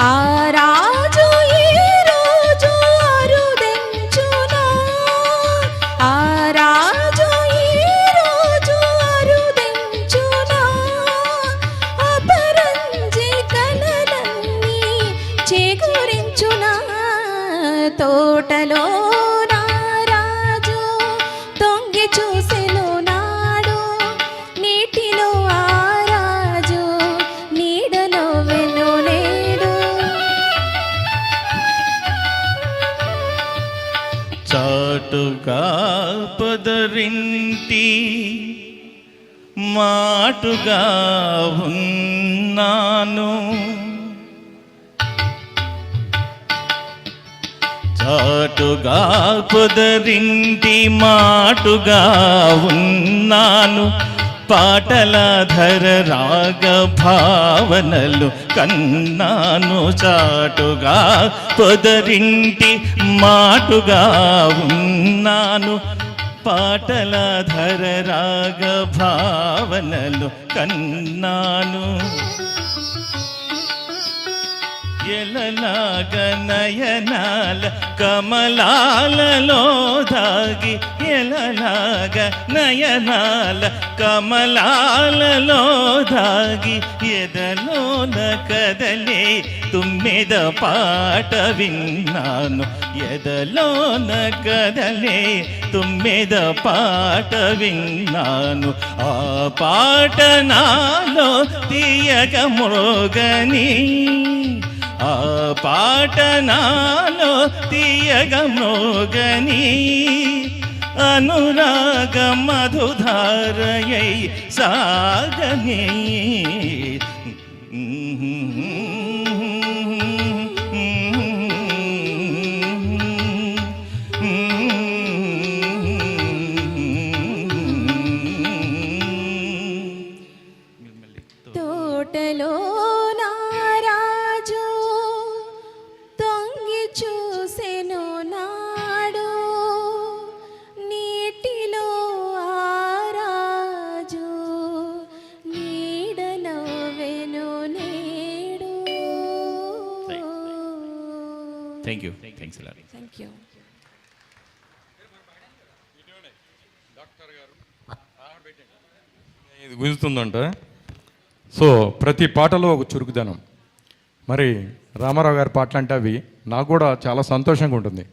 ఆ రాజు ఈ రోజు అరుదెంచునా, ఆ రాజు ఈ రోజు అరుదెంచునా, అపరంజి కలలన్నీ చేకూరించునా. తోటలో రాజు తొంగి చూసెను నాడు, నీటిలో ఆ రాజు నీడలో వెను నేడు. చాటుగా పొదరింటి మాటుగా ఉన్నాను, చాటుగా పొదరింటి మాటుగా ఉన్నాను, పాటల ధర రాగ భావనలు కన్నాను. చాటుగా పొదరింటి మాటుగా ఉన్నాను, పాటల ధర రాగ భావనలు కన్నాను. ఎలలాగ నయనాల కమలాలలో దాగి, ఎలలాగ నయనాల కమలాలలో దాగి, ఎదలోన కదలే తుమ్మెద పాట విన్నాను, ఎదలోన కదలే తుమ్మెద పాట విన్నాను. ఆ పాట నాలో తీయగ మోగని, ఆ పాట నాలో తీయగ మోగని, అనురాగ మధుధారయై సాగని. తోటలో రాజు తొంగి చూసెను నాడు, నీటిలో ఆ రాజు నీడలో వెను నేడు. Thank you. Thanks a lot. Thank you. ఇది గుంజుతుందంట. సో ప్రతి పాటలో ఒక చురుకుదనం. మరి రామారావు గారి పాటలు అంటే అవి నాకు కూడా చాలా సంతోషంగా ఉంటుంది.